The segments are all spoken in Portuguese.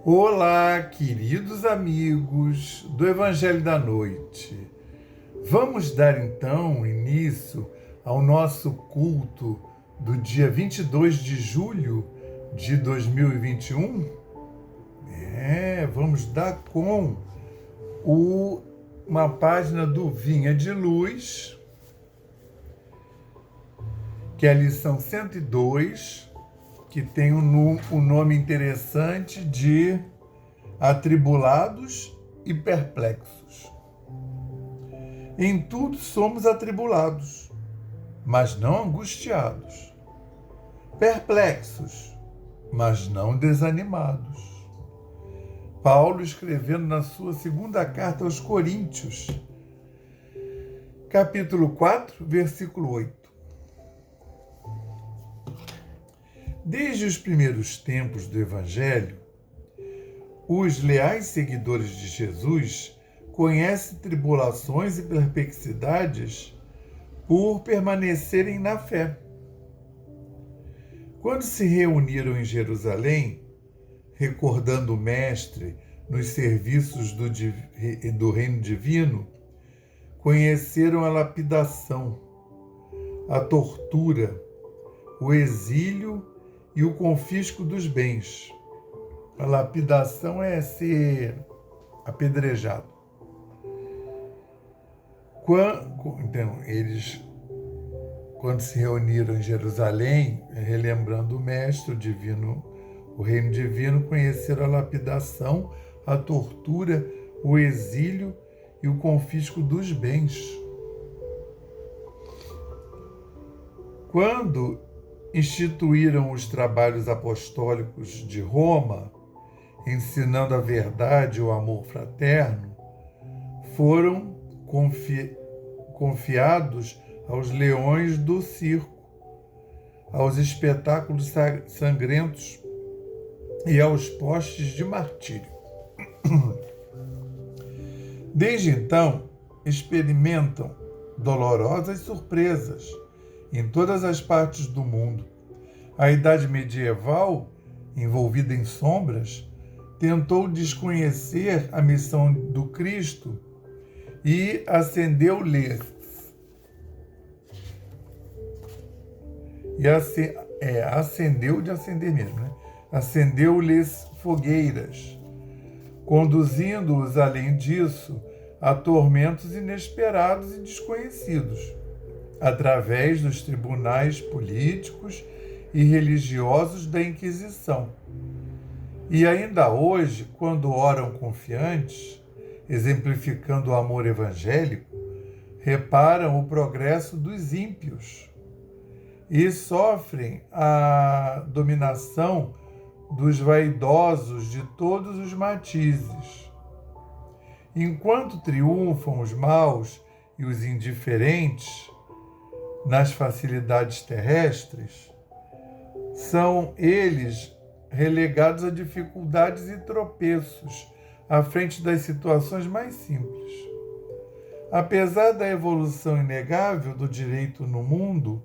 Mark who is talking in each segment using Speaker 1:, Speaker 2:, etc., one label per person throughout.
Speaker 1: Olá, queridos amigos do Evangelho da Noite. Vamos dar então início ao nosso culto do dia 22 de julho de 2021? Vamos dar com uma página do Vinha de Luz, que é a lição 102, que tem um nome interessante de Atribulados e Perplexos. Em tudo somos atribulados, mas não angustiados. Perplexos, mas não desanimados. Paulo escrevendo na sua segunda carta aos Coríntios, capítulo 4, versículo 8. Desde os primeiros tempos do Evangelho, os leais seguidores de Jesus conhecem tribulações e perplexidades por permanecerem na fé. Quando se reuniram em Jerusalém, recordando o Mestre nos serviços do reino divino, conheceram a lapidação, a tortura, o exílio e o confisco dos bens. A lapidação é ser apedrejado. Então, eles, quando se reuniram em Jerusalém, relembrando o Mestre, o divino, o reino divino, conheceram a lapidação, a tortura, o exílio e o confisco dos bens. Quando instituíram os trabalhos apostólicos de Roma, ensinando a verdade e o amor fraterno, foram confiados aos leões do circo, aos espetáculos sangrentos e aos postes de martírio. Desde então, experimentam dolorosas surpresas em todas as partes do mundo. A Idade Medieval, envolvida em sombras, tentou desconhecer a missão do Cristo e acendeu-lhes acendeu-lhes fogueiras, conduzindo-os, além disso, a tormentos inesperados e desconhecidos, através dos tribunais políticos e religiosos da Inquisição. E ainda hoje, quando oram confiantes, exemplificando o amor evangélico, reparam o progresso dos ímpios e sofrem a dominação dos vaidosos de todos os matizes. Enquanto triunfam os maus e os indiferentes nas facilidades terrestres, são eles relegados a dificuldades e tropeços à frente das situações mais simples. Apesar da evolução inegável do direito no mundo,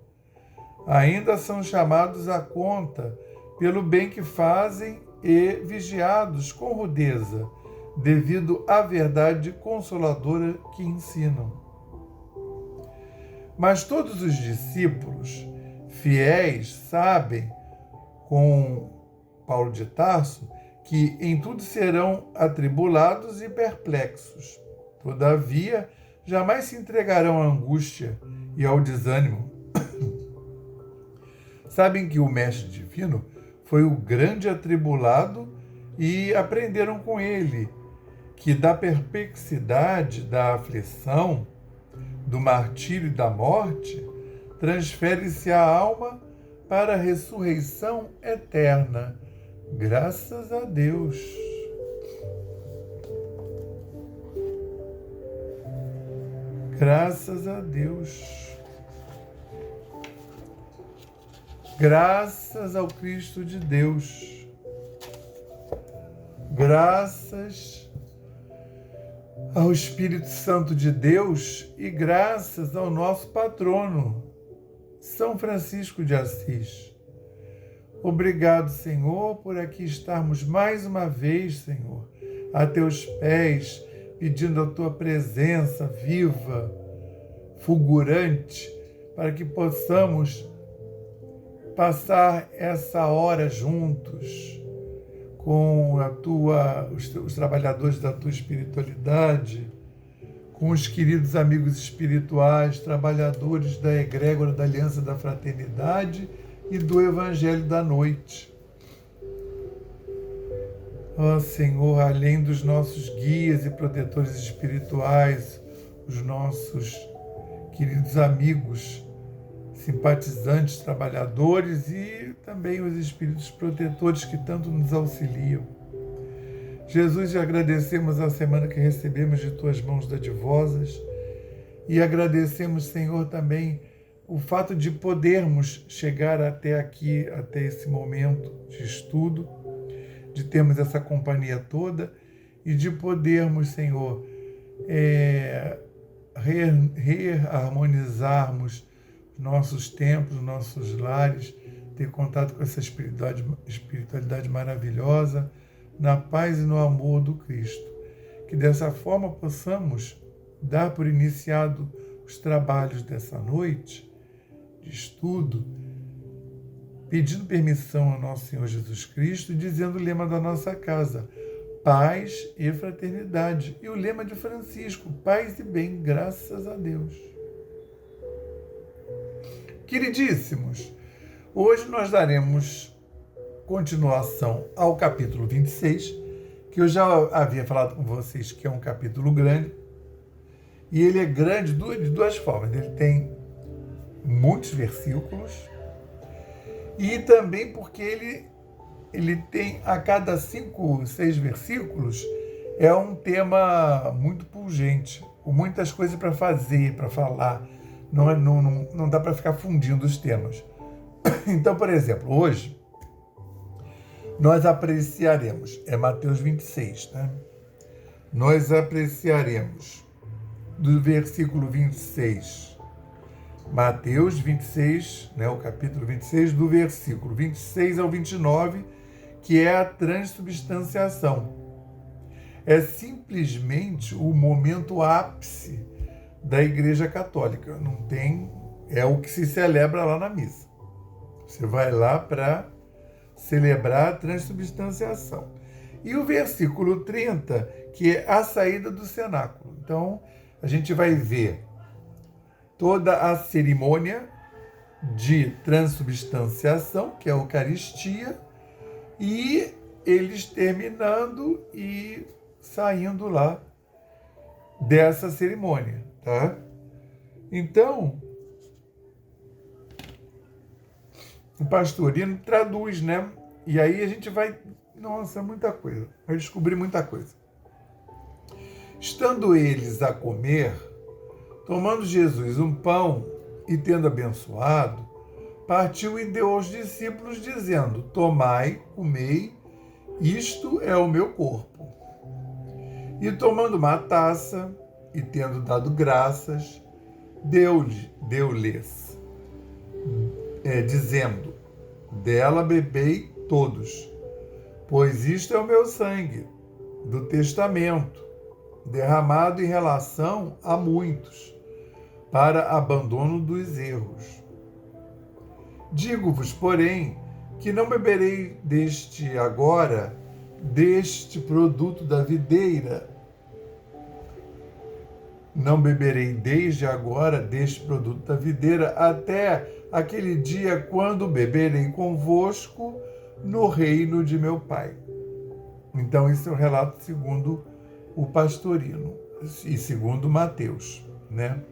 Speaker 1: ainda são chamados à conta pelo bem que fazem e vigiados com rudeza, devido à verdade consoladora que ensinam. Mas todos os discípulos fiéis sabem, com Paulo de Tarso, que em tudo serão atribulados e perplexos. Todavia, jamais se entregarão à angústia e ao desânimo. Sabem que o Mestre Divino foi o grande atribulado e aprenderam com ele que da perplexidade, da aflição, do martírio e da morte, transfere-se a alma para a ressurreição eterna. Graças a Deus. Graças a Deus. Graças ao Cristo de Deus. Graças ao Espírito Santo de Deus e graças ao nosso patrono, São Francisco de Assis. Obrigado, Senhor, por aqui estarmos mais uma vez, Senhor, a teus pés, pedindo a tua presença viva, fulgurante, para que possamos passar essa hora juntos com os trabalhadores da tua espiritualidade, com os queridos amigos espirituais, trabalhadores da egrégora da Aliança da Fraternidade e do Evangelho da Noite. Ó Senhor, além dos nossos guias e protetores espirituais, os nossos queridos amigos, simpatizantes, trabalhadores e também os espíritos protetores que tanto nos auxiliam. Jesus, agradecemos a semana que recebemos de tuas mãos dadivosas e agradecemos, Senhor, também o fato de podermos chegar até aqui, até esse momento de estudo, de termos essa companhia toda e de podermos, Senhor, reharmonizarmos nossos templos, nossos lares, ter contato com essa espiritualidade maravilhosa, na paz e no amor do Cristo. Que dessa forma possamos dar por iniciado os trabalhos dessa noite de estudo, pedindo permissão ao nosso Senhor Jesus Cristo e dizendo o lema da nossa casa: paz e fraternidade. E o lema de Francisco: paz e bem, graças a Deus. Queridíssimos, hoje nós daremos continuação ao capítulo 26, que eu já havia falado com vocês que é um capítulo grande, e ele é grande de duas formas. Ele tem muitos versículos e também porque ele tem, a cada 5, 6 versículos, é um tema muito pungente, com muitas coisas para fazer, para falar. Não dá para ficar fundindo os temas. Então, por exemplo, hoje nós apreciaremos, é Mateus 26, né? Nós apreciaremos do versículo 26, Mateus 26, né, o capítulo 26, do versículo 26 ao 29, que é a transubstanciação. É simplesmente o momento ápice da Igreja Católica. Não tem, é o que se celebra lá na missa. Você vai lá para celebrar a transubstanciação. E o versículo 30, que é a saída do cenáculo. Então, a gente vai ver toda a cerimônia de transubstanciação, que é a Eucaristia, e eles terminando e saindo lá dessa cerimônia, tá? Então, o pastorino traduz, né? E aí a gente vai, nossa, muita coisa, vai descobrir muita coisa. Estando eles a comer, tomando Jesus um pão e tendo abençoado, partiu e deu aos discípulos, dizendo: tomai, comei, isto é o meu corpo. E tomando uma taça, e tendo dado graças, deu-lhes, dizendo: dela bebei todos, pois isto é o meu sangue, do testamento, derramado em relação a muitos, para abandono dos erros. Digo-vos, porém, que não beberei deste produto da videira. Não beberei desde agora deste produto da videira, até aquele dia quando beberei convosco no reino de meu Pai. Então, esse é o relato segundo o pastorino e segundo Mateus, né?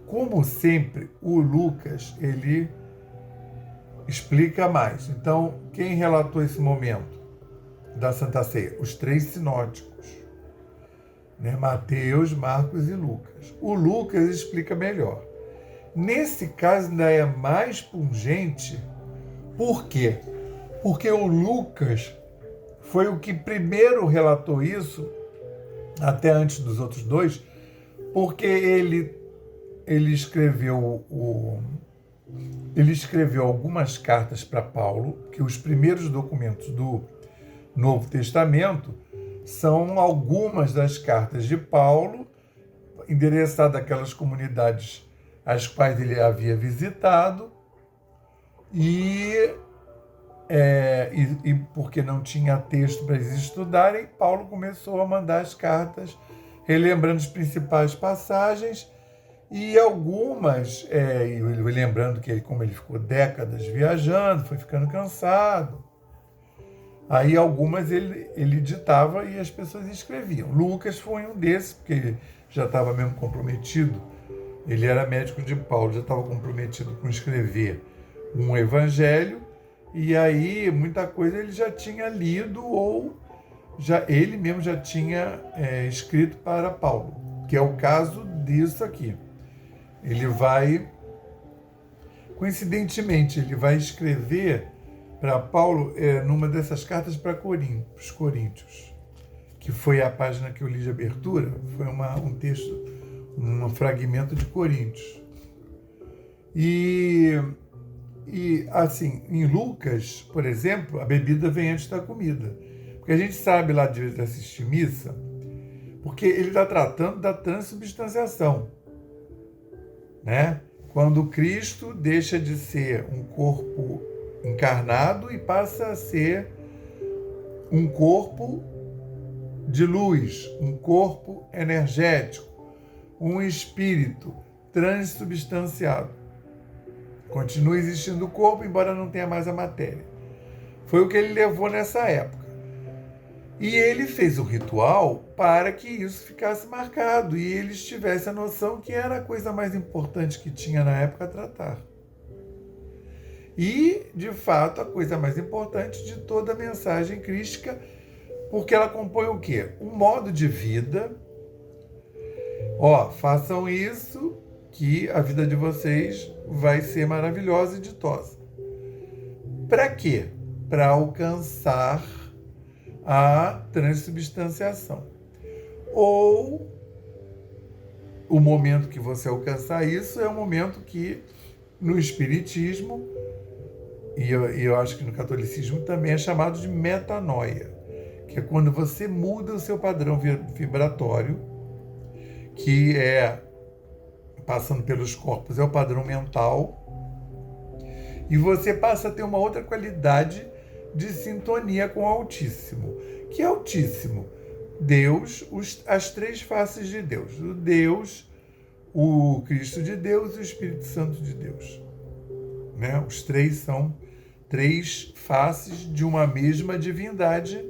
Speaker 1: Como sempre, o Lucas, ele explica mais. Então, quem relatou esse momento da Santa Ceia? Os 3 sinóticos, né? Mateus, Marcos e Lucas. O Lucas explica melhor. Nesse caso, ainda é mais pungente. Por quê? Porque o Lucas foi o que primeiro relatou isso, até antes dos outros dois, porque ele escreveu ele escreveu algumas cartas para Paulo, que os primeiros documentos do Novo Testamento são algumas das cartas de Paulo, endereçadas àquelas comunidades às quais ele havia visitado, e porque não tinha texto para eles estudarem, Paulo começou a mandar as cartas, relembrando as principais passagens, e algumas, lembrando que como ele ficou décadas viajando, foi ficando cansado, aí algumas ele ditava e as pessoas escreviam. Lucas foi um desses, porque ele já estava mesmo comprometido, ele era médico de Paulo, já estava comprometido com escrever um evangelho, e aí muita coisa ele já tinha lido ou ele mesmo já tinha escrito para Paulo, que é o caso disso aqui. Ele vai, coincidentemente, ele vai escrever para Paulo numa dessas cartas para os Coríntios, que foi a página que eu li de abertura, foi um texto, um fragmento de Coríntios. E assim, em Lucas, por exemplo, a bebida vem antes da comida. Porque a gente sabe lá de assistir missa, porque ele está tratando da transubstanciação, né? Quando Cristo deixa de ser um corpo encarnado e passa a ser um corpo de luz, um corpo energético, um espírito transubstanciado. Continua existindo o corpo, embora não tenha mais a matéria. Foi o que ele levou nessa época. E ele fez o ritual para que isso ficasse marcado e eles tivessem a noção que era a coisa mais importante que tinha na época a tratar. E, de fato, a coisa mais importante de toda a mensagem crística, porque ela compõe o quê? Um modo de vida. Façam isso que a vida de vocês vai ser maravilhosa e ditosa. Para quê? Para alcançar a transubstanciação. Ou o momento que você alcançar isso é o momento que no Espiritismo e eu acho que no catolicismo também é chamado de metanoia, que é quando você muda o seu padrão vibratório, que passando pelos corpos, é o padrão mental, e você passa a ter uma outra qualidade de sintonia com o Altíssimo. Que é Altíssimo? Deus, as três faces de Deus. O Deus, o Cristo de Deus e o Espírito Santo de Deus. Né? Os três são três faces de uma mesma divindade,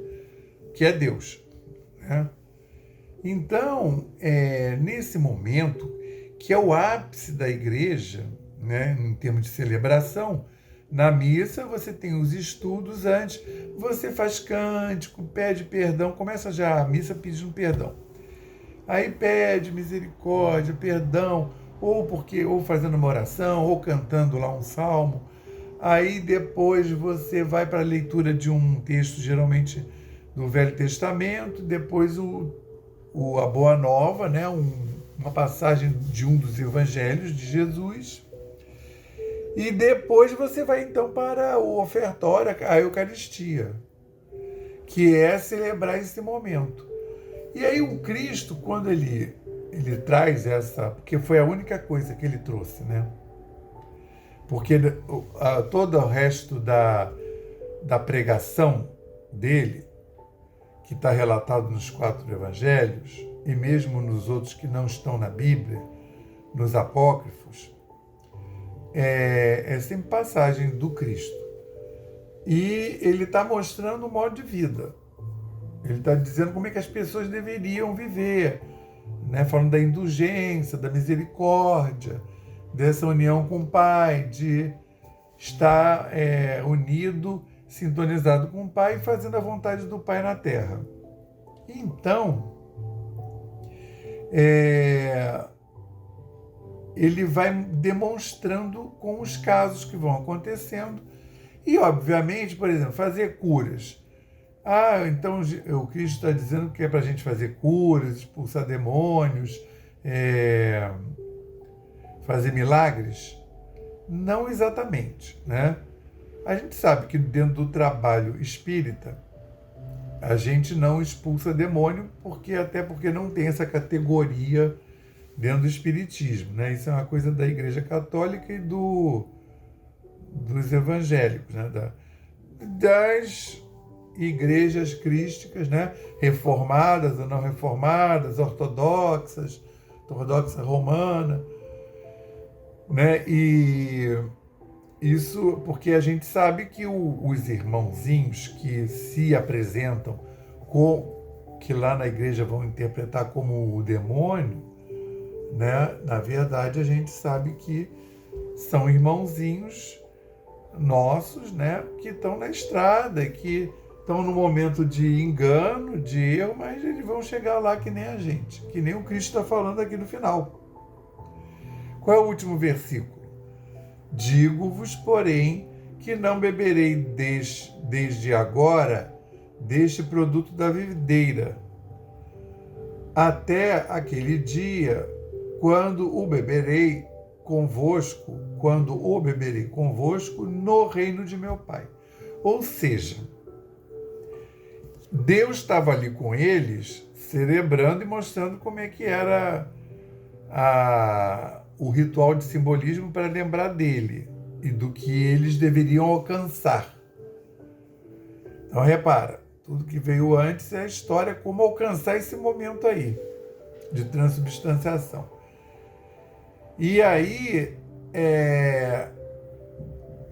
Speaker 1: que é Deus. Né? Então, nesse momento, que é o ápice da igreja, né, em termos de celebração, na missa você tem os estudos antes, você faz cântico, pede perdão, começa já a missa pedindo perdão. Aí pede misericórdia, perdão, ou fazendo uma oração, ou cantando lá um salmo. Aí depois você vai para a leitura de um texto, geralmente do Velho Testamento, depois a Boa Nova, né, uma passagem de um dos evangelhos de Jesus. E depois você vai então para o ofertório, a Eucaristia, que é celebrar esse momento. E aí o Cristo, quando ele traz porque foi a única coisa que ele trouxe, né? Porque todo o resto da pregação dele, que está relatado nos 4 evangelhos, e mesmo nos outros que não estão na Bíblia, nos apócrifos, é sempre passagem do Cristo. E ele está mostrando o modo de vida. Ele está dizendo como é que as pessoas deveriam viver, né? Falando da indulgência, da misericórdia, dessa união com o Pai, de estar unido, sintonizado com o Pai, fazendo a vontade do Pai na Terra. Então, ele vai demonstrando com os casos que vão acontecendo e, obviamente, por exemplo, fazer curas. Então o Cristo está dizendo que é para a gente fazer curas, expulsar demônios, fazer milagres. Não exatamente, né? A gente sabe que dentro do trabalho espírita, a gente não expulsa demônio, até porque não tem essa categoria dentro do espiritismo, né? Isso é uma coisa da Igreja Católica e dos evangélicos, né? Das igrejas crísticas, né? Reformadas ou não reformadas, ortodoxa romana, né? E isso porque a gente sabe que os irmãozinhos que se apresentam, que lá na igreja vão interpretar como o demônio, né? Na verdade, a gente sabe que são irmãozinhos nossos, né? Que estão na estrada, que estão no momento de engano, de erro, mas eles vão chegar lá que nem a gente, que nem o Cristo está falando aqui no final. Qual é o último versículo? Digo-vos, porém, que não beberei desde agora deste produto da videira, até aquele dia, quando o beberei convosco no reino de meu Pai. Ou seja, Deus estava ali com eles, celebrando e mostrando como é que era o ritual de simbolismo para lembrar dele e do que eles deveriam alcançar. Então, repara, tudo que veio antes é a história, como alcançar esse momento aí de transubstanciação. E aí,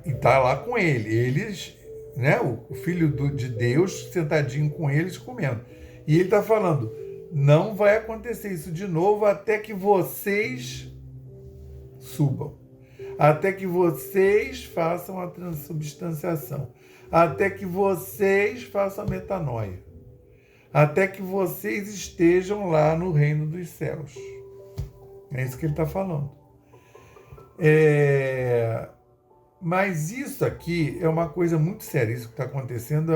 Speaker 1: e tá lá com eles, né, o Filho de Deus sentadinho com eles comendo. E ele está falando, não vai acontecer isso de novo até que vocês subam, até que vocês façam a transubstanciação, até que vocês façam a metanoia, até que vocês estejam lá no reino dos céus. É isso que ele está falando. Mas isso aqui é uma coisa muito séria. Isso que está acontecendo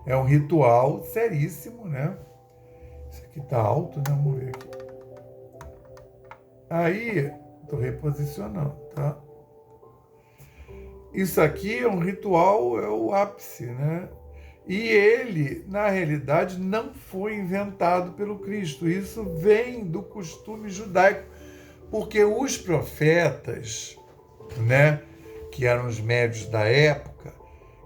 Speaker 1: é um ritual seríssimo, né? Isso aqui está alto, né? Vamos ver aqui. Aí, estou reposicionando, tá? Isso aqui é um ritual, é o ápice, né? E ele, na realidade, não foi inventado pelo Cristo. Isso vem do costume judaico, porque os profetas, né, que eram os médios da época,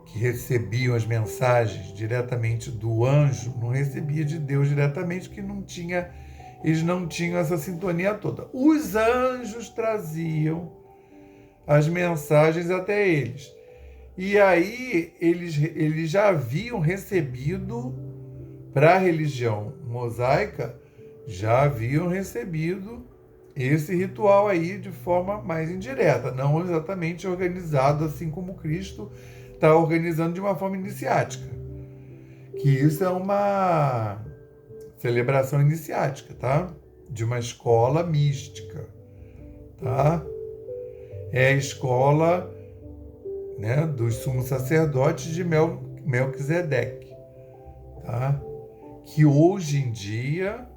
Speaker 1: que recebiam as mensagens diretamente do anjo, não recebia de Deus diretamente, que eles não tinham essa sintonia toda. Os anjos traziam as mensagens até eles. E aí eles já haviam recebido, para a religião mosaica, já haviam recebido esse ritual aí de forma mais indireta, não exatamente organizado assim como Cristo está organizando de uma forma iniciática. Que isso é uma celebração iniciática, tá? De uma escola mística, tá? É a escola, né, dos sumos sacerdotes de Melquisedeque, tá? Que hoje em dia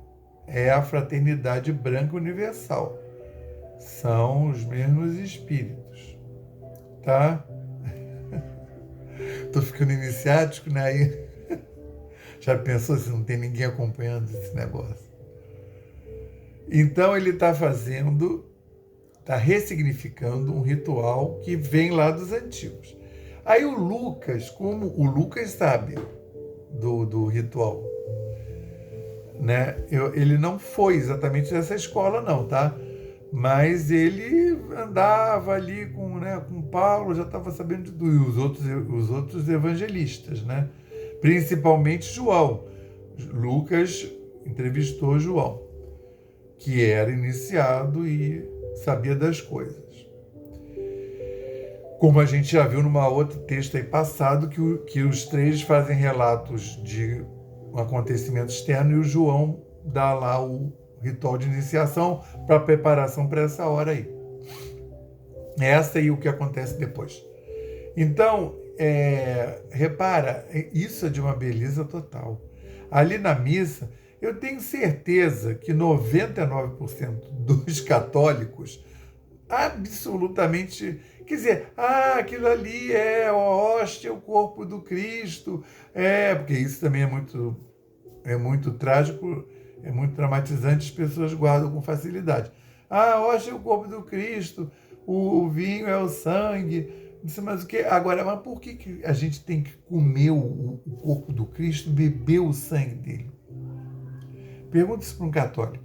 Speaker 1: é a fraternidade branca universal. São os mesmos espíritos, tá? Tô ficando iniciático, né? Aí já pensou se não tem ninguém acompanhando esse negócio? Então ele está ressignificando um ritual que vem lá dos antigos. Aí o Lucas, como o Lucas sabe do ritual, né? Ele não foi exatamente dessa escola, não, tá? Mas ele andava ali com Paulo, já estava sabendo dos os outros evangelistas, né? Principalmente João. Lucas entrevistou João, que era iniciado e sabia das coisas. Como a gente já viu numa outro texto aí passado, que os três fazem relatos de um acontecimento externo e o João dá lá o ritual de iniciação para preparação para essa hora aí. Essa aí o que acontece depois. Então, repara, isso é de uma beleza total. Ali na missa, eu tenho certeza que 99% dos católicos absolutamente... Quer dizer, aquilo ali é a hóstia, o corpo do Cristo. Porque isso também é muito trágico, é muito traumatizante, as pessoas guardam com facilidade. A hóstia é o corpo do Cristo, o vinho é o sangue, não sei mais o que. Agora, mas por que a gente tem que comer o corpo do Cristo, beber o sangue dele? Pergunta isso para um católico.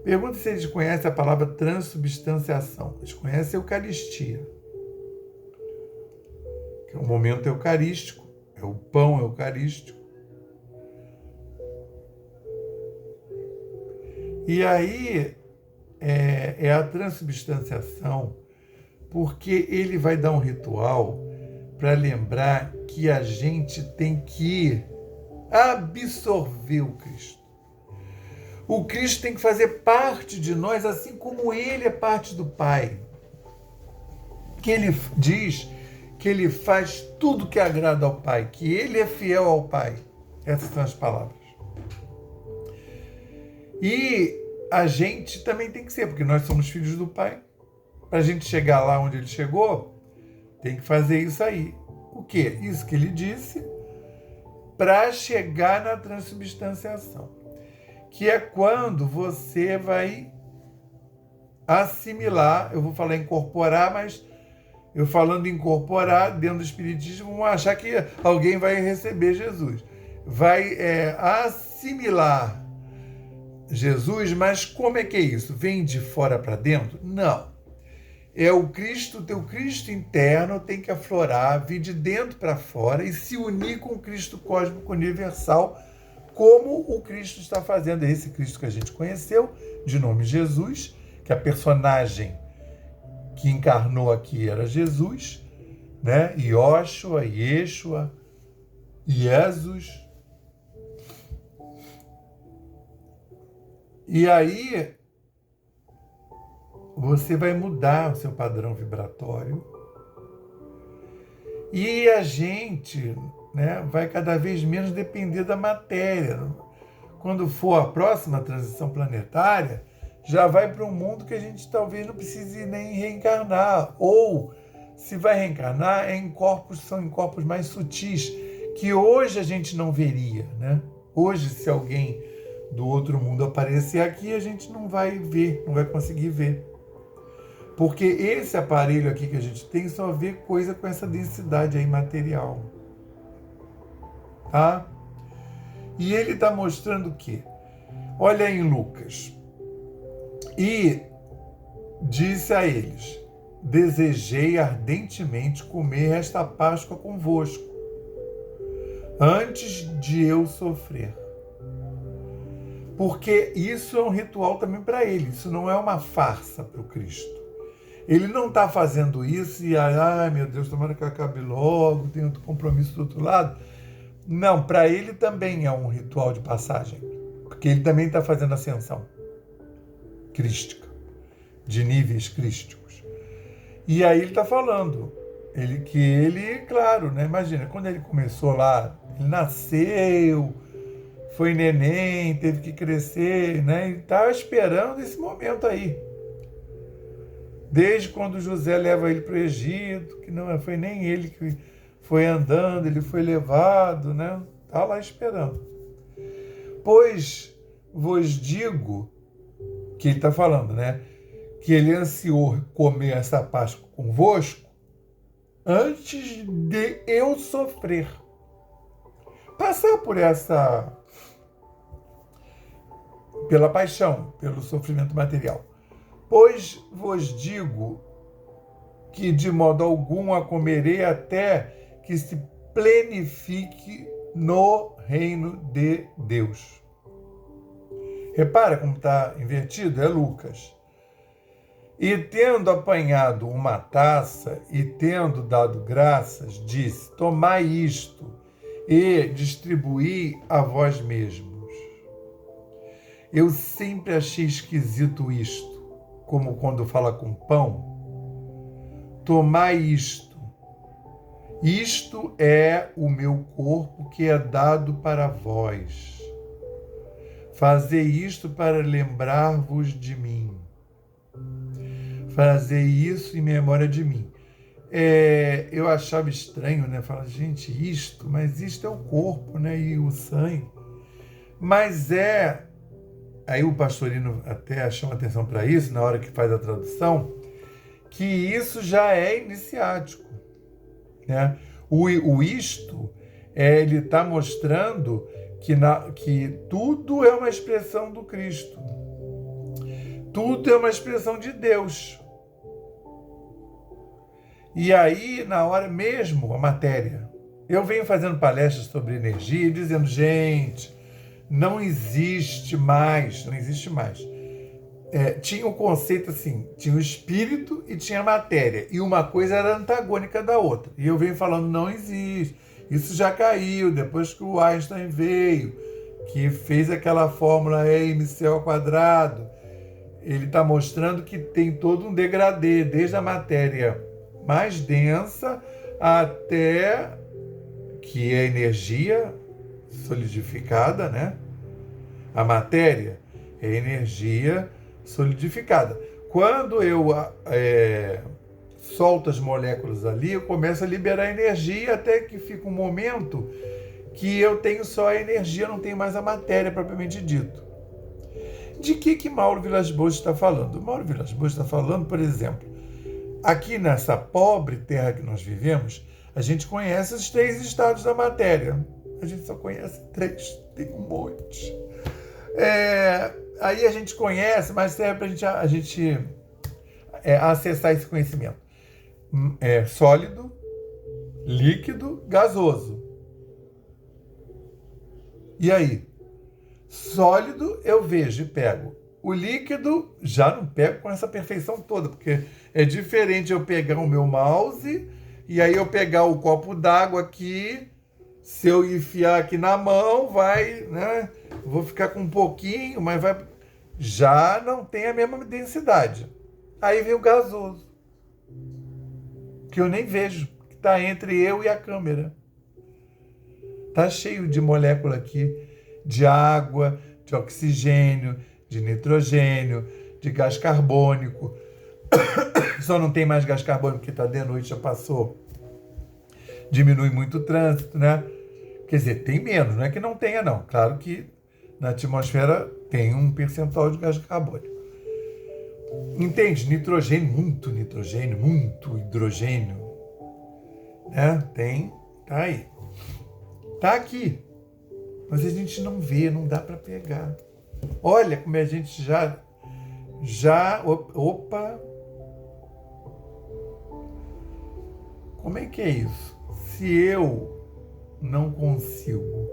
Speaker 1: Pergunta se eles conhecem a palavra transubstanciação. Eles conhecem a Eucaristia, que é o momento eucarístico, é o pão eucarístico. E aí é a transubstanciação, porque ele vai dar um ritual para lembrar que a gente tem que absorver o Cristo. O Cristo tem que fazer parte de nós, assim como ele é parte do Pai. Que ele diz que ele faz tudo que agrada ao Pai, que ele é fiel ao Pai. Essas são as palavras. E a gente também tem que ser, porque nós somos filhos do Pai. Para a gente chegar lá onde ele chegou, tem que fazer isso aí. O quê? Isso que ele disse, para chegar na transubstanciação. Que é quando você vai assimilar, eu vou falar incorporar, mas eu falando incorporar dentro do Espiritismo, vão achar que alguém vai receber Jesus. Vai assimilar Jesus, mas como é que é isso? Vem de fora para dentro? Não. É o Cristo, teu Cristo interno tem que aflorar, vir de dentro para fora e se unir com o Cristo cósmico universal, como o Cristo está fazendo. É esse Cristo que a gente conheceu, de nome Jesus, que a personagem que encarnou aqui era Jesus, né? Yoshua, Yeshua, Jesus. E aí você vai mudar o seu padrão vibratório e a gente, né, vai cada vez menos depender da matéria. Quando for a próxima transição planetária, já vai para um mundo que a gente talvez não precise nem reencarnar. Ou, se vai reencarnar, são em corpos mais sutis, que hoje a gente não veria, né? Hoje, se alguém do outro mundo aparecer aqui, a gente não vai ver, não vai conseguir ver. Porque esse aparelho aqui que a gente tem só vê coisa com essa densidade aí material. Tá? E ele está mostrando o quê? Olha em Lucas. E disse a eles: desejei ardentemente comer esta Páscoa convosco, antes de eu sofrer. Porque isso é um ritual também para ele, isso não é uma farsa para o Cristo. Ele não está fazendo isso e, meu Deus, tomara que acabe logo, tem outro compromisso do outro lado. Não, para ele também é um ritual de passagem, porque ele também está fazendo ascensão crística, de níveis crísticos. E aí ele está falando, claro, né? Imagina, quando ele começou lá, ele nasceu, foi neném, teve que crescer, né? Ele estava esperando esse momento aí. Desde quando José leva ele para o Egito, que não foi nem ele que foi andando, ele foi levado, né? Está lá esperando. Pois vos digo, que ele está falando, né? Que ele ansiou comer essa Páscoa convosco antes de eu sofrer. Passar pela paixão, pelo sofrimento material. Pois vos digo que de modo algum a comerei até que se plenifique no reino de Deus. Repara como está invertido, é Lucas. E tendo apanhado uma taça e tendo dado graças, disse: tomai isto e distribuí a vós mesmos. Eu sempre achei esquisito isto, como quando fala com pão. Tomai isto. Isto é o meu corpo que é dado para vós. Fazei isto para lembrar-vos de mim. Fazei isso em memória de mim. Eu achava estranho, né? Falar, gente, mas isto é o corpo, né? E o sangue. Mas aí o pastorino até chama atenção para isso, na hora que faz a tradução, que isso já é iniciático, né? O isto, ele está mostrando que tudo é uma expressão do Cristo. Tudo é uma expressão de Deus. E aí, na hora mesmo, a matéria. Eu venho fazendo palestras sobre energia e dizendo, gente, não existe mais. Tinha um conceito assim, tinha o espírito e tinha a matéria. E uma coisa era antagônica da outra. E eu venho falando, não existe. Isso já caiu depois que o Einstein veio, que fez aquela fórmula E/mc². Ele está mostrando que tem todo um degradê, desde a matéria mais densa até que é energia solidificada, né? A matéria é energia solidificada. Quando eu solto as moléculas ali, eu começo a liberar energia até que fica um momento que eu tenho só a energia, não tenho mais a matéria propriamente dito. De que Mauro Vilas-Boas está falando? Mauro Vilas-Boas está falando, por exemplo, aqui nessa pobre terra que nós vivemos, a gente conhece os 3 estados da matéria. A gente só conhece 3, tem um monte. Aí a gente conhece, mas serve para a gente acessar esse conhecimento. Sólido, líquido, gasoso. E aí? Sólido eu vejo e pego. O líquido já não pego com essa perfeição toda, porque é diferente eu pegar o meu mouse e aí eu pegar o copo d'água aqui, se eu enfiar aqui na mão, vai, né? Vou ficar com um pouquinho, mas já não tem a mesma densidade. Aí vem o gasoso, que eu nem vejo, que está entre eu e a câmera. Tá cheio de molécula aqui, de água, de oxigênio, de nitrogênio, de gás carbônico. Só não tem mais gás carbônico porque está de noite, já passou. Diminui muito o trânsito, né? Quer dizer, tem menos, não é que não tenha, não. Claro que na atmosfera tem um percentual de gás carbônico. Entende? Nitrogênio, muito hidrogênio. Né? Tá aí. Tá aqui. Mas a gente não vê, não dá para pegar. Olha como a gente opa. Como é que é isso? Se eu não consigo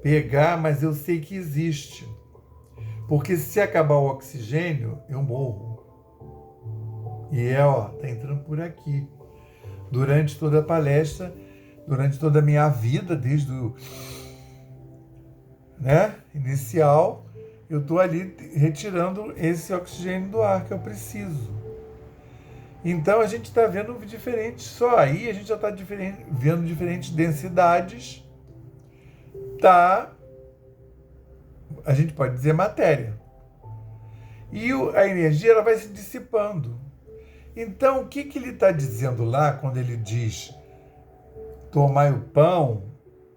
Speaker 1: pegar, mas eu sei que existe. Porque se acabar o oxigênio, eu morro. E tá entrando por aqui. Durante toda a palestra, durante toda a minha vida, desde o inicial, eu estou ali retirando esse oxigênio do ar que eu preciso. Então a gente está vendo diferentes, só aí a gente já está vendo diferentes densidades a gente pode dizer matéria. E a energia ela vai se dissipando. Então o que ele está dizendo lá quando ele diz tomai o pão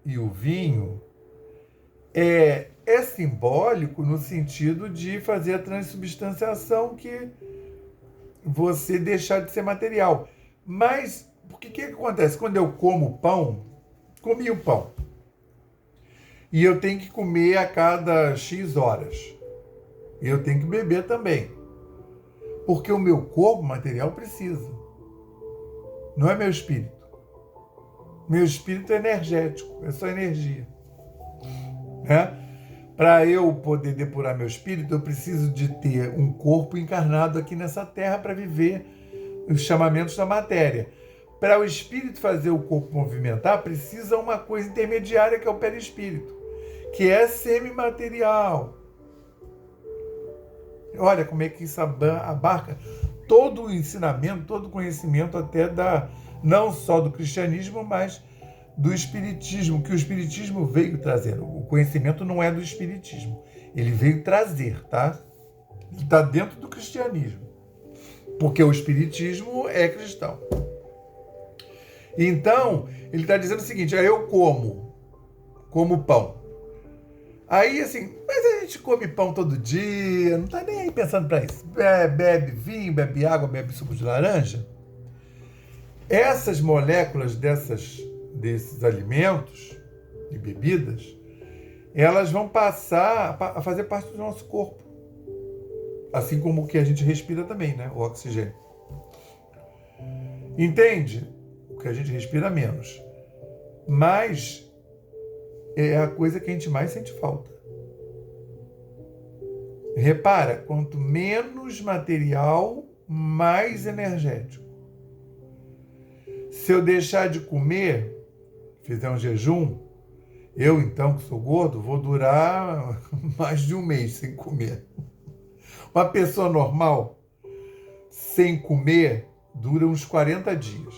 Speaker 1: e o vinho? É simbólico no sentido de fazer a transubstanciação, que você deixar de ser material. Mas o que acontece? Quando eu como pão, comi o pão, e eu tenho que comer a cada X horas, e eu tenho que beber também, porque o meu corpo material precisa. Não é meu espírito. Meu espírito é energético, é só energia. Para eu poder depurar meu espírito, eu preciso de ter um corpo encarnado aqui nessa terra para viver os chamamentos da matéria. Para o espírito fazer o corpo movimentar, precisa uma coisa intermediária, que é o perispírito, que é semimaterial. Olha como é que isso abarca todo o ensinamento, todo o conhecimento, até não só do cristianismo, mas do Espiritismo, que o Espiritismo veio trazendo. O conhecimento não é do Espiritismo. Ele veio trazer, tá? Ele está dentro do cristianismo. Porque o Espiritismo é cristão. Então, ele está dizendo o seguinte, eu como pão. Aí, assim, mas a gente come pão todo dia, não está nem aí pensando para isso. Bebe vinho, bebe água, bebe suco de laranja. Essas moléculas desses alimentos e bebidas, elas vão passar a fazer parte do nosso corpo. Assim como o que a gente respira também, né? O oxigênio. Entende? O que a gente respira menos. Mas é a coisa que a gente mais sente falta. Repara, quanto menos material, mais energético. Se eu deixar de comer, fizer um jejum, eu então, que sou gordo, vou durar mais de um mês sem comer. Uma pessoa normal, sem comer, dura uns 40 dias.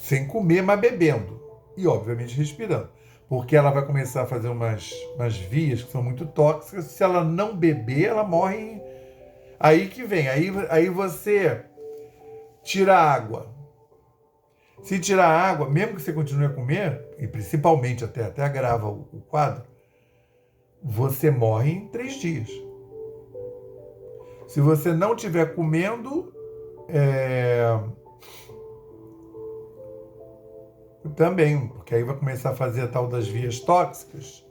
Speaker 1: Sem comer, mas bebendo. E, obviamente, respirando. Porque ela vai começar a fazer umas vias que são muito tóxicas. Se ela não beber, ela morre. Aí que vem. Aí você tira a água. Se tirar a água, mesmo que você continue a comer, e principalmente até agrava o quadro, você morre em 3 dias. Se você não estiver comendo, também, porque aí vai começar a fazer a tal das vias tóxicas.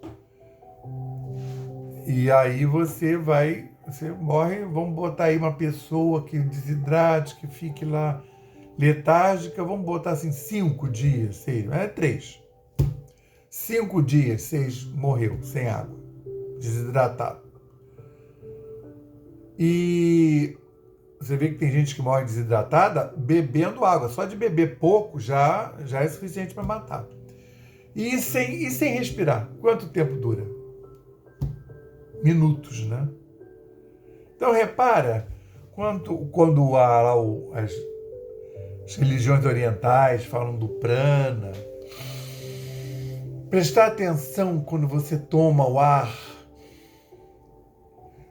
Speaker 1: E aí você morre, vamos botar aí uma pessoa que desidrate, que fique lá letárgica, vamos botar assim 5 dias, 6, 3. 5 dias, 6 morreu sem água, desidratado. E você vê que tem gente que morre desidratada bebendo água. Só de beber pouco já é suficiente para matar. E sem respirar. Quanto tempo dura? Minutos, né? Então repara, quando as religiões orientais falam do prana, prestar atenção quando você toma o ar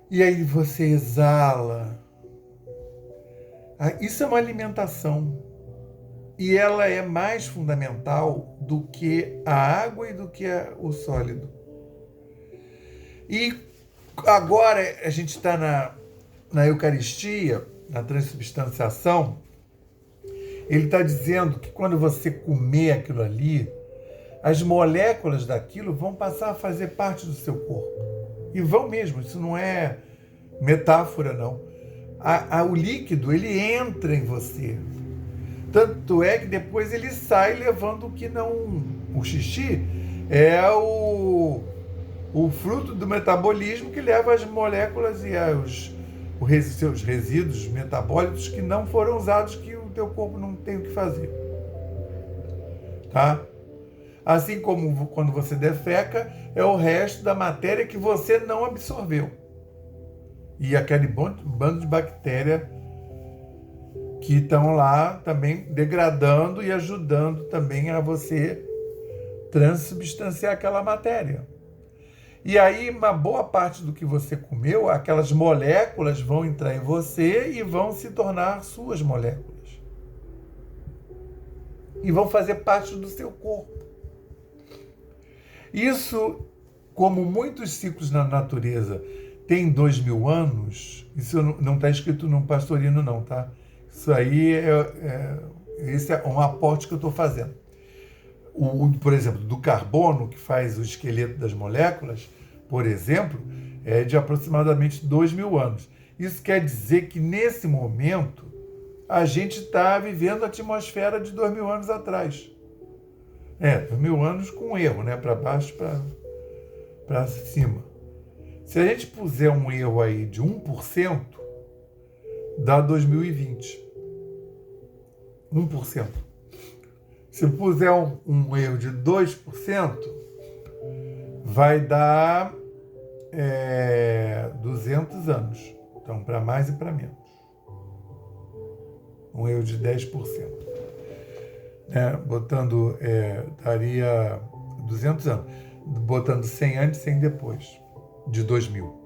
Speaker 1: e aí você exala. Isso é uma alimentação. E ela é mais fundamental do que a água e do que o sólido. E agora a gente está na Eucaristia, na transubstanciação. Ele está dizendo que quando você comer aquilo ali, as moléculas daquilo vão passar a fazer parte do seu corpo. E vão mesmo, isso não é metáfora, não. O líquido, ele entra em você. Tanto é que depois ele sai levando o que não... O xixi é o fruto do metabolismo que leva as moléculas e os seus resíduos metabólicos que não foram usados, que o teu corpo não tem o que fazer. Tá? Assim como quando você defeca, é o resto da matéria que você não absorveu. E aquele bando de bactérias que estão lá também degradando e ajudando também a você transubstanciar aquela matéria. E aí, uma boa parte do que você comeu, aquelas moléculas vão entrar em você e vão se tornar suas moléculas. E vão fazer parte do seu corpo. Isso, como muitos ciclos na natureza tem 2000 anos, isso não está escrito num pastorino não, tá? Isso aí esse é um aporte que eu estou fazendo. Por exemplo, do carbono, que faz o esqueleto das moléculas, por exemplo, é de aproximadamente 2000 anos. Isso quer dizer que, nesse momento, a gente está vivendo a atmosfera de 2000 anos atrás. 2000 anos com erro, né? Para baixo, para cima. Se a gente puser um erro aí de 1%, dá 2020. 1%. Se puser um erro de 2%, vai dar 200 anos. Então, para mais e para menos. Um erro de 10%. né? Daria 200 anos, botando 100 antes e 100 depois, de 2000.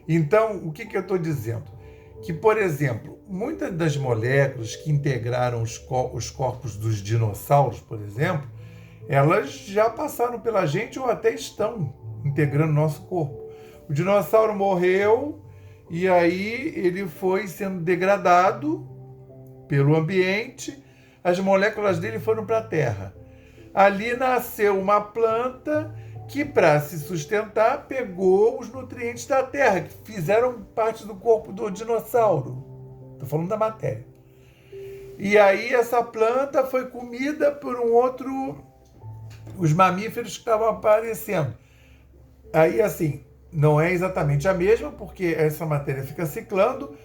Speaker 1: Então, o que eu estou dizendo? Que, por exemplo, muitas das moléculas que integraram os corpos dos dinossauros, por exemplo, elas já passaram pela gente ou até estão integrando nosso corpo. O dinossauro morreu e aí ele foi sendo degradado pelo ambiente, as moléculas dele foram para a Terra. Ali nasceu uma planta que, para se sustentar, pegou os nutrientes da Terra, que fizeram parte do corpo do dinossauro. Estou falando da matéria. E aí essa planta foi comida por os mamíferos que estavam aparecendo. Aí, assim, não é exatamente a mesma, porque essa matéria fica ciclando,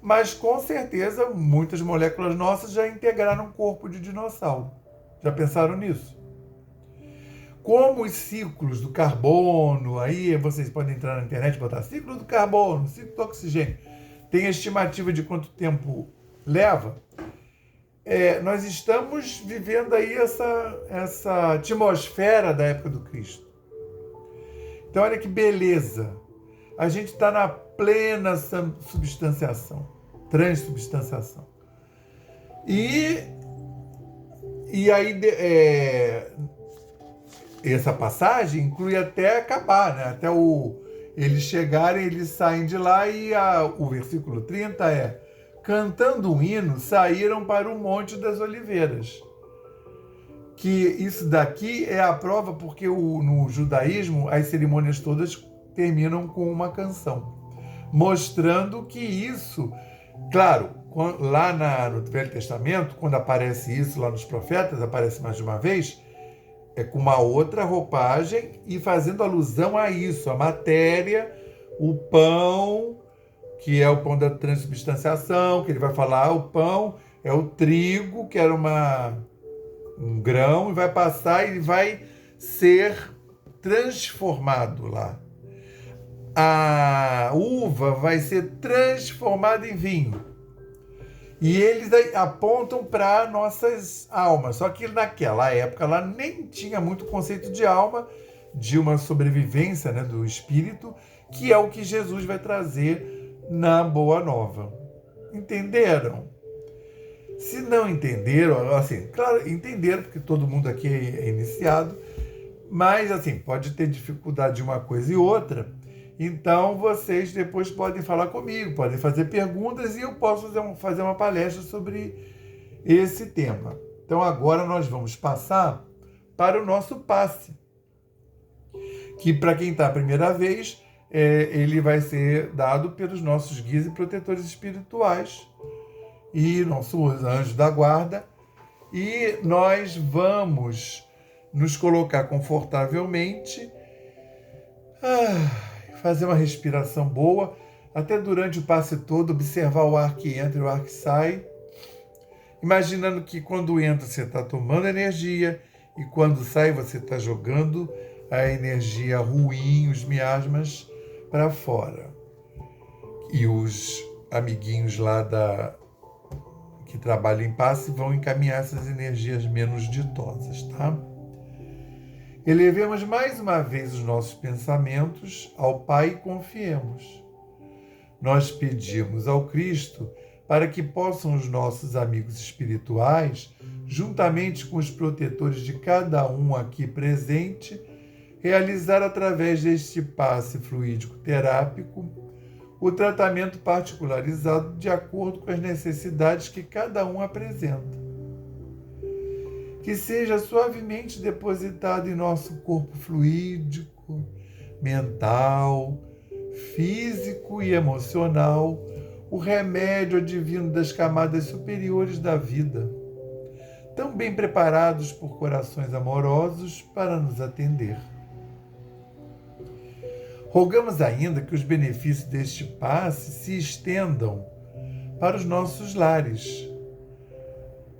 Speaker 1: mas com certeza muitas moléculas nossas já integraram o corpo de dinossauro. Já pensaram nisso? Como os ciclos do carbono, aí vocês podem entrar na internet e botar ciclo do carbono, ciclo do oxigênio, tem a estimativa de quanto tempo leva. Nós estamos vivendo aí essa atmosfera da época do Cristo. Então, olha que beleza. A gente está na plena substanciação, transubstanciação. E aí, essa passagem inclui até acabar, né? Até eles chegarem, eles saem de lá e o versículo 30 é: cantando um hino, saíram para o Monte das Oliveiras. Que isso daqui é a prova, porque no judaísmo as cerimônias todas terminam com uma canção, mostrando que isso, claro, lá no Velho Testamento, quando aparece isso lá nos profetas, aparece mais de uma vez, é com uma outra roupagem e fazendo alusão a isso, a matéria, o pão, que é o pão da transubstanciação, que ele vai falar, o pão é o trigo, que era um grão, e vai passar e vai ser transformado lá. A uva vai ser transformada em vinho. E eles apontam para nossas almas. Só que naquela época lá nem tinha muito conceito de alma, de uma sobrevivência, né, do espírito, que é o que Jesus vai trazer na Boa Nova. Entenderam? Se não entenderam, assim, claro, entenderam, porque todo mundo aqui é iniciado, mas, assim, pode ter dificuldade de uma coisa e outra. Então, vocês depois podem falar comigo, podem fazer perguntas e eu posso fazer uma palestra sobre esse tema. Então, agora nós vamos passar para o nosso passe, que, para quem está a primeira vez, ele vai ser dado pelos nossos guias e protetores espirituais e nossos anjos da guarda, e nós vamos nos colocar confortavelmente, fazer uma respiração boa, até durante o passe todo, observar o ar que entra e o ar que sai, imaginando que quando entra você está tomando energia e quando sai você está jogando a energia ruim, os miasmas, para fora. E os amiguinhos lá que trabalham em passe vão encaminhar essas energias menos ditosas, tá? Elevemos mais uma vez os nossos pensamentos ao Pai e confiemos. Nós pedimos ao Cristo para que possam os nossos amigos espirituais, juntamente com os protetores de cada um aqui presente, realizar através deste passe fluídico terápico o tratamento particularizado de acordo com as necessidades que cada um apresenta. Que seja suavemente depositado em nosso corpo fluídico, mental, físico e emocional o remédio advindo das camadas superiores da vida, tão bem preparados por corações amorosos para nos atender. Rogamos ainda que os benefícios deste passe se estendam para os nossos lares,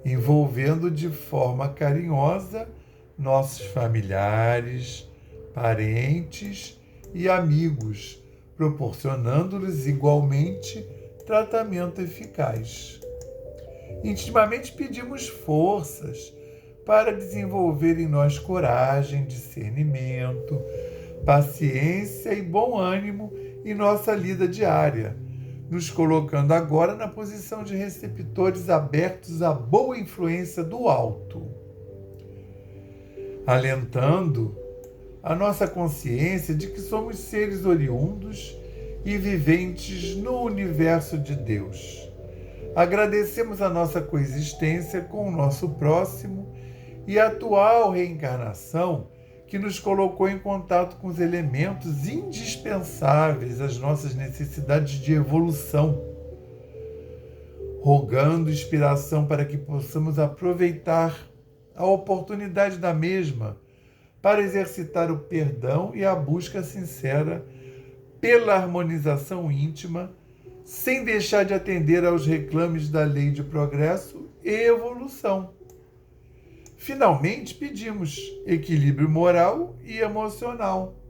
Speaker 1: envolvendo de forma carinhosa nossos familiares, parentes e amigos, proporcionando-lhes igualmente tratamento eficaz. Intimamente pedimos forças para desenvolver em nós coragem, discernimento, paciência e bom ânimo em nossa lida diária, nos colocando agora na posição de receptores abertos à boa influência do alto, alentando a nossa consciência de que somos seres oriundos e viventes no universo de Deus. Agradecemos a nossa coexistência com o nosso próximo e a atual reencarnação que nos colocou em contato com os elementos indispensáveis às nossas necessidades de evolução, rogando inspiração para que possamos aproveitar a oportunidade da mesma para exercitar o perdão e a busca sincera pela harmonização íntima, sem deixar de atender aos reclames da lei de progresso e evolução. Finalmente, pedimos equilíbrio moral e emocional,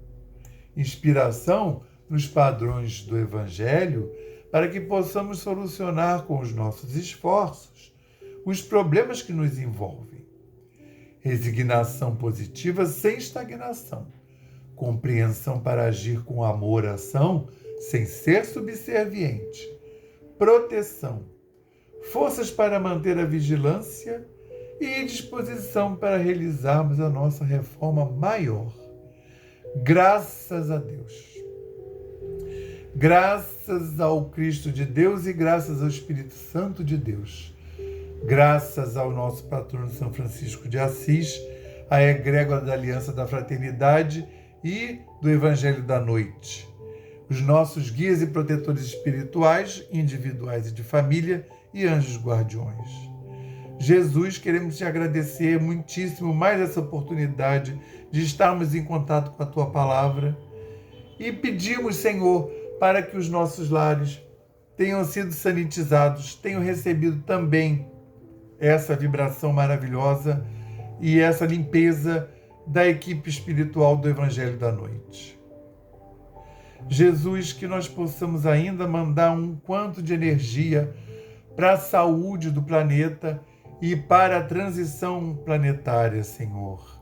Speaker 1: inspiração nos padrões do Evangelho para que possamos solucionar com os nossos esforços os problemas que nos envolvem. Resignação positiva sem estagnação, compreensão para agir com amor-ação sem ser subserviente, proteção, forças para manter a vigilância e disposição para realizarmos a nossa reforma maior. Graças a Deus. Graças ao Cristo de Deus e graças ao Espírito Santo de Deus. Graças ao nosso patrono São Francisco de Assis, à egrégora da Aliança da Fraternidade e do Evangelho da Noite. Os nossos guias e protetores espirituais, individuais e de família, e anjos guardiões. Jesus, queremos te agradecer muitíssimo mais essa oportunidade de estarmos em contato com a tua palavra e pedimos, Senhor, para que os nossos lares tenham sido sanitizados, tenham recebido também essa vibração maravilhosa e essa limpeza da equipe espiritual do Evangelho da Noite. Jesus, que nós possamos ainda mandar um quanto de energia para a saúde do planeta e para a transição planetária, Senhor.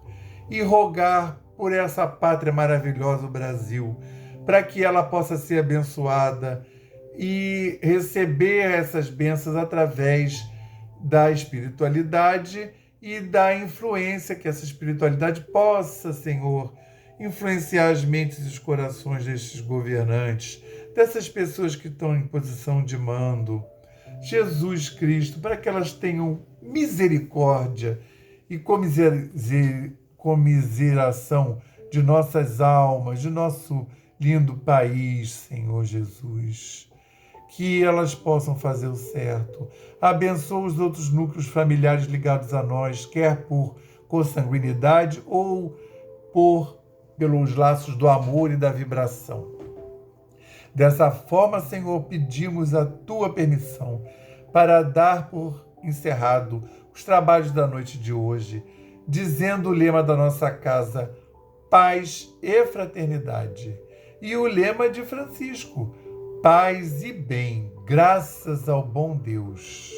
Speaker 1: E rogar por essa pátria maravilhosa, o Brasil, para que ela possa ser abençoada e receber essas bênçãos através da espiritualidade e da influência que essa espiritualidade possa, Senhor, influenciar as mentes e os corações destes governantes, dessas pessoas que estão em posição de mando. Jesus Cristo, para que elas tenham misericórdia e comiseração de nossas almas, de nosso lindo país, Senhor Jesus. Que elas possam fazer o certo. Abençoa os outros núcleos familiares ligados a nós, quer por consanguinidade ou pelos laços do amor e da vibração. Dessa forma, Senhor, pedimos a tua permissão para dar por encerrado os trabalhos da noite de hoje, dizendo o lema da nossa casa, paz e fraternidade. E o lema de Francisco, paz e bem, graças ao bom Deus.